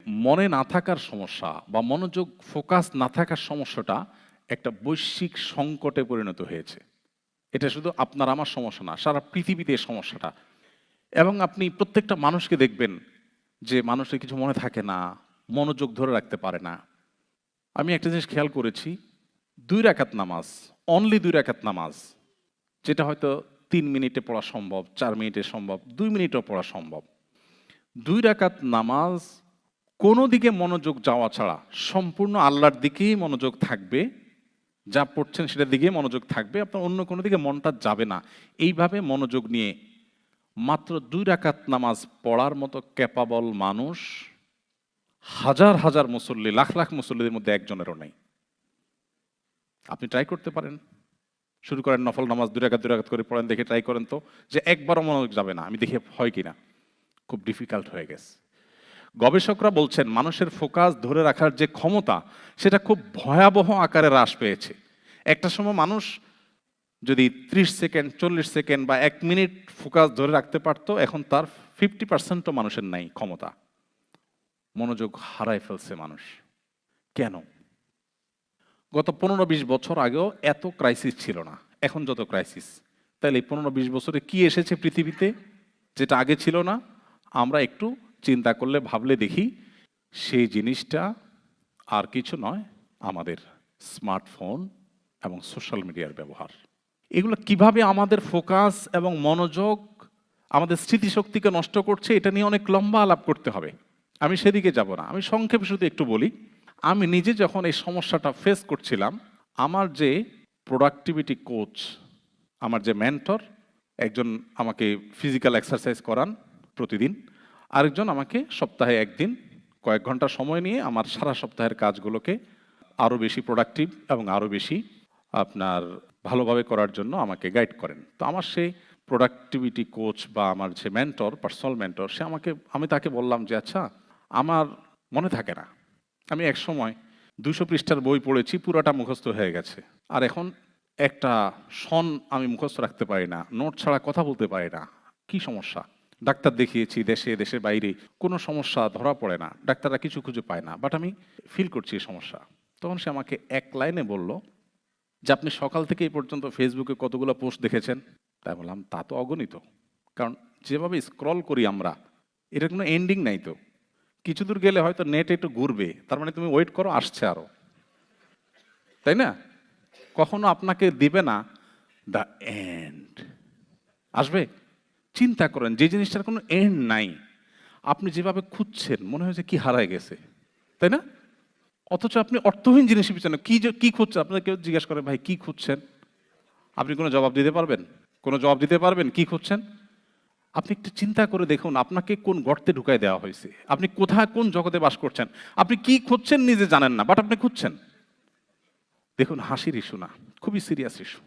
মনে না থাকার সমস্যা বা মনোযোগ ফোকাস না থাকার সমস্যাটা একটা বৈশ্বিক সংকটে পরিণত হয়েছে। এটা শুধু আপনার আমার সমস্যা না, সারা পৃথিবীতে এই সমস্যাটা। এবং আপনি প্রত্যেকটা মানুষকে দেখবেন যে মানুষের কিছু মনে থাকে না, মনোযোগ ধরে রাখতে পারে না। আমি একটা জিনিস খেয়াল করেছি, 2 রাকাত নামাজ, অনলি 2 রাকাত নামাজ, যেটা হয়তো 3 মিনিটে পড়া সম্ভব, 4 মিনিটে সম্ভব, 2 মিনিটও পড়া সম্ভব। 2 রাকাত নামাজ কোনো দিকে মনোযোগ যাওয়া ছাড়া সম্পূর্ণ আল্লাহর দিকেই মনোযোগ থাকবে, যা পড়ছেন সেটার দিকেই মনোযোগ থাকবে, আপনার অন্য কোনো দিকে মনটা যাবে না। এইভাবে মনোযোগ নিয়ে মাত্র 2 রাকাত নামাজ পড়ার মতো ক্যাপাবল মানুষ হাজার হাজার মুসল্লি, লাখ লাখ মুসল্লিদের মধ্যে একজনেরও নেই। আপনি ট্রাই করতে পারেন, শুরু করেন নফল নামাজ 2 রাকাত 2 রাকাত করে পড়েন, দেখে ট্রাই করেন তো, যে একবারও মনোযোগ যাবে না, আমি দেখে হয় কিনা। খুব ডিফিকাল্ট হয়ে গেছে। গবেষকরা বলছেন মানুষের ফোকাস ধরে রাখার যে ক্ষমতা, সেটা খুব ভয়াবহ আকারে হ্রাস পেয়েছে। একটা সময় মানুষ যদি 30 সেকেন্ড, 40 সেকেন্ড বা 1 মিনিট ফোকাস ধরে রাখতে পারতো, এখন তার 50%ও মানুষের নাই ক্ষমতা। মনোযোগ হারায় ফেলছে মানুষ। কেন? গত 15-20 বছর আগেও এত ক্রাইসিস ছিল না, এখন যত ক্রাইসিস। তাহলে এই 15-20 বছরে কি এসেছে পৃথিবীতে যেটা আগে ছিল না? আমরা একটু চিন্তা করলে, ভাবলে দেখি, সেই জিনিসটা আর কিছু নয়, আমাদের স্মার্টফোন এবং সোশ্যাল মিডিয়ার ব্যবহার। এগুলো কিভাবে আমাদের ফোকাস এবং মনোযোগ, আমাদের স্মৃতিশক্তিকে নষ্ট করছে, এটা নিয়ে অনেক লম্বা আলাপ করতে হবে। আমি সেদিকে যাব না, আমি সংক্ষেপে শুধু একটু বলি। আমি নিজে যখন এই সমস্যাটা ফেস করছিলাম, আমার যে প্রোডাক্টিভিটি কোচ, আমার যে মেন্টর, একজন আমাকে ফিজিক্যাল এক্সারসাইজ করান প্রতিদিন, আরেকজন আমাকে সপ্তাহে একদিন কয়েক ঘন্টা সময় নিয়ে আমার সারা সপ্তাহের কাজগুলোকে আরও বেশি প্রোডাক্টিভ এবং আরও বেশি আপনার ভালোভাবে করার জন্য আমাকে গাইড করেন। তো আমার সেই প্রোডাক্টিভিটি কোচ বা আমার যে মেন্টর, পার্সোনাল মেন্টর, আমি তাকে বললাম যে আচ্ছা, আমার মনে থাকে না, আমি এক সময় 200 পৃষ্ঠার বই পড়েছি, পুরাটা মুখস্থ হয়ে গেছে, আর এখন একটা সন আমি মুখস্থ রাখতে পারি না, নোট ছাড়া কথা বলতে পারি না। কি সমস্যা? ডাক্তার দেখিয়েছি, দেশে দেশের বাইরে, কোনো সমস্যা ধরা পড়ে না, ডাক্তাররা কিছু খুঁজে পায় না, বাট আমি ফিল করছি এই সমস্যা। তখন সে আমাকে এক লাইনে বলল যে আপনি সকাল থেকে এই পর্যন্ত ফেসবুকে কতগুলো পোস্ট দেখেছেন? তাই বললাম, তা তো অগণিত, কারণ যেভাবে স্ক্রল করি আমরা, এটার কোনো এন্ডিং নাই তো। কিছু দূর গেলে হয়তো নেট একটু ঘুরবে, তার মানে তুমি ওয়েট করো, আসছে আরো, তাই না? কখনো আপনাকে দিবে না দ্য এন্ড, আসবে। চিন্তা করেন, যে জিনিসটার কোনো এন্ড নাই, আপনি যেভাবে খুঁজছেন মনে হয়েছে কি হারায় গেছে, তাই না? অথচ আপনি অর্থহীন জিনিসের পিছনে কি খুঁজছেন? আপনার কেউ জিজ্ঞেস করে ভাই কি খুঁজছেন, আপনি কোনো জবাব দিতে পারবেন? কোনো জবাব দিতে পারবেন কি খুঁজছেন? আপনি একটু চিন্তা করে দেখুন, আপনাকে কোন গর্তে ঢুকায় দেওয়া হয়েছে, আপনি কোথায় কোন জগতে বাস করছেন, আপনি কি খুঁজছেন নিজে জানেন না, বাট আপনি খুঁজছেন। দেখুন, হাসির ইস্যু না, খুবই সিরিয়াস ইস্যু।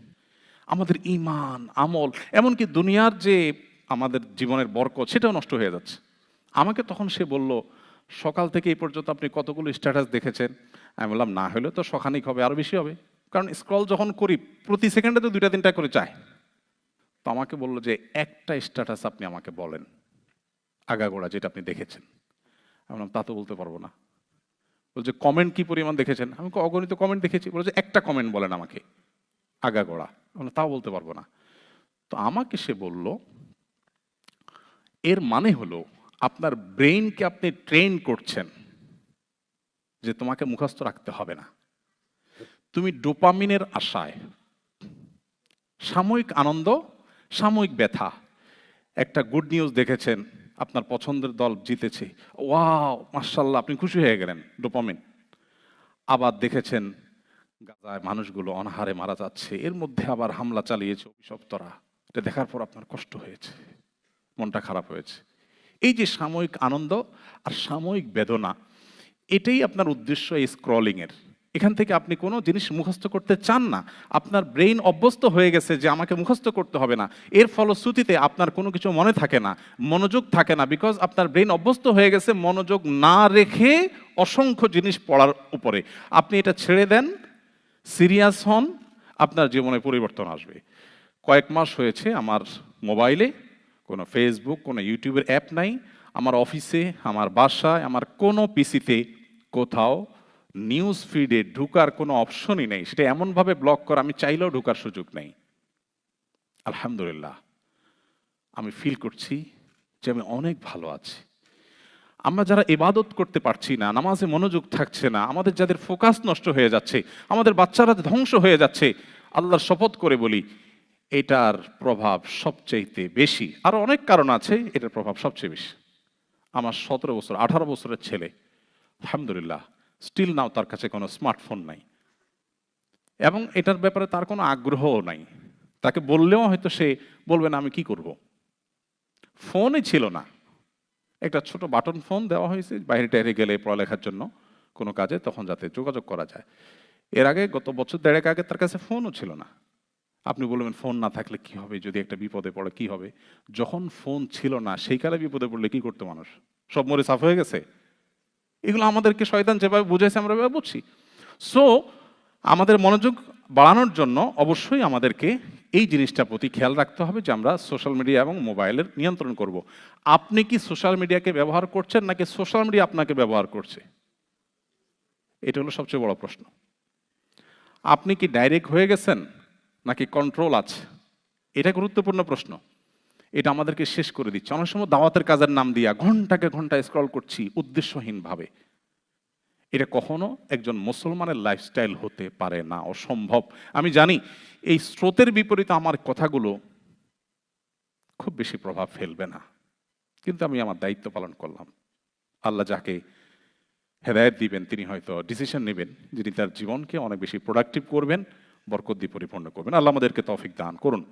আমাদের ঈমান, আমল, এমনকি দুনিয়ার যে আমাদের জীবনের বরকত, সেটাও নষ্ট হয়ে যাচ্ছে। আমাকে তখন সে বলল, সকাল থেকে এই পর্যন্ত আপনি কতগুলো স্ট্যাটাস দেখেছেন? আমি বললাম, না হলে তো শখানিক হবে, আরও বেশি হবে, কারণ স্ক্রল যখন করি প্রতি সেকেন্ডে তো 2-3টা করে চাই। তো আমাকে বললো যে একটা স্ট্যাটাস আপনি আমাকে বলেন আগাগোড়া যেটা আপনি দেখেছেন। আমি বললাম, তা তো বলতে পারবো না। বলছে কমেন্ট কি পরিমাণ দেখেছেন? আমি অগণিত কমেন্ট দেখেছি। বলছে একটা কমেন্ট বলেন আমাকে আগাগোড়া। তাও বলতে পারবো না। তো আমাকে সে বলল, এর মানে হলো আপনার ব্রেইনকে আপনি ট্রেন করছেন যে তোমাকে মুখস্থ রাখতে হবে না, তুমি ডোপামিনের আশায়, সাময়িক আনন্দ, সাময়িক ব্যথা, একটা গুড নিউজ দেখেছেন, আপনার পছন্দের দল জিতেছে, ওয়াও মাশাআল্লাহ, আপনি খুশি হয়ে গেলেন, ডোপামিন। আবার দেখেছেন গাজায় মানুষগুলো অনাহারে মারা যাচ্ছে, এর মধ্যে আবার হামলা চালিয়েছে অভিশপ্তরা, এটা দেখার পর আপনার কষ্ট হয়েছে, মনটা খারাপ হয়েছে। এই যে সাময়িক আনন্দ আর সাময়িক বেদনা, এটাই আপনার উদ্দেশ্য এই স্ক্রলিংয়ের। এখান থেকে আপনি কোনো জিনিস মুখস্থ করতে চান না, আপনার ব্রেইন অভ্যস্ত হয়ে গেছে যে আমাকে মুখস্থ করতে হবে না। এর ফলশ্রুতিতে আপনার কোনো কিছু মনে থাকে না, মনোযোগ থাকে না, বিকজ আপনার ব্রেইন অভ্যস্ত হয়ে গেছে মনোযোগ না রেখে অসংখ্য জিনিস পড়ার উপরে। আপনি এটা ছেড়ে দেন, সিরিয়াস হন, আপনার জীবনে পরিবর্তন আসবে। কয়েক মাস হয়েছে আমার মোবাইলে কোনো ফেসবুক, কোনো ইউটিউবের অ্যাপ নাই, আমার অফিসে, আমার বাসায়, আমার কোনো পিসিতে কোথাও নিউজ ফিডে ঢুকার কোনো অপশনই নেই। সেটা এমনভাবে ব্লক করা, আমি চাইলেও ঢুকার সুযোগ নেই। আলহামদুলিল্লাহ, আমি ফিল করছি যে আমি অনেক ভালো আছি। আমরা যারা ইবাদত করতে পারছি না, নামাজে মনোযোগ থাকছে না, আমাদের যাদের ফোকাস নষ্ট হয়ে যাচ্ছে, আমাদের বাচ্চারা ধ্বংস হয়ে যাচ্ছে, আল্লাহর শপথ করে বলি এটার প্রভাব সবচেয়ে বেশি। আরো অনেক কারণ আছে, এটার প্রভাব সবচেয়ে বেশি। আমার 17 বছর 18 বছরের ছেলে, আলহামদুলিল্লাহ, স্টিল নাও তার কাছে কোনো স্মার্টফোন নাই, এবং এটার ব্যাপারে তার কোনো আগ্রহও নাই। তাকে বললেও হয়তো সে বলবে না আমি কি করব। ফোনই ছিল না, একটা ছোট বাটন ফোন দেওয়া হয়েছে বাইরে টাইরে গেলে পড়ালেখার জন্য কোনো কাজে, তখন যাতে যোগাযোগ করা যায়। এর আগে গত বছর দেড়েক আগে তার কাছে ফোনও ছিল না। আপনি বলবেন ফোন না থাকলে কি হবে, যদি একটা বিপদে পড়ে কি হবে? যখন ফোন ছিল না সেই কালে বিপদে পড়লে কি করতো মানুষ? সব মরে সাফ হয়ে গেছে। এগুলো আমাদেরকে শয়তান যেভাবে বুঝাইছে আমরা এভাবে বুঝছি। সো আমাদের মনোযোগ বাড়ানোর জন্য অবশ্যই আমাদেরকে এই জিনিসটার প্রতি খেয়াল রাখতে হবে যে আমরা সোশ্যাল মিডিয়া এবং মোবাইলের নিয়ন্ত্রণ করব। আপনি কি সোশ্যাল মিডিয়াকে ব্যবহার করছেন নাকি সোশ্যাল মিডিয়া আপনাকে ব্যবহার করছে? এটা হলো সবচেয়ে বড় প্রশ্ন। আপনি কি ডাইরেক্ট হয়ে গেছেন নাকি কন্ট্রোল আছে? এটা গুরুত্বপূর্ণ প্রশ্ন। এটা আমাদেরকে শেষ করে দিচ্ছে। অনেক সময় দাওয়াতের কাজের নাম দিয়া ঘন্টাকে ঘন্টা স্ক্রল করছি উদ্দেশ্যহীনভাবে। এটা কখনো একজন মুসলমানের লাইফস্টাইল হতে পারে না, অসম্ভব। আমি জানি এই স্রোতের বিপরীতে আমার কথাগুলো খুব বেশি প্রভাব ফেলবে না, কিন্তু আমি আমার দায়িত্ব পালন করলাম। আল্লাহ যাকে হেদায়েত দিবেন তিনি হয়তো ডিসিশন নেবেন যিনি তার জীবনকে অনেক বেশি প্রোডাক্টিভ করবেন, বরকত দিয়ে পরিপূর্ণ করবেন। আল্লাহ আমাদেরকে তৌফিক দান করুন।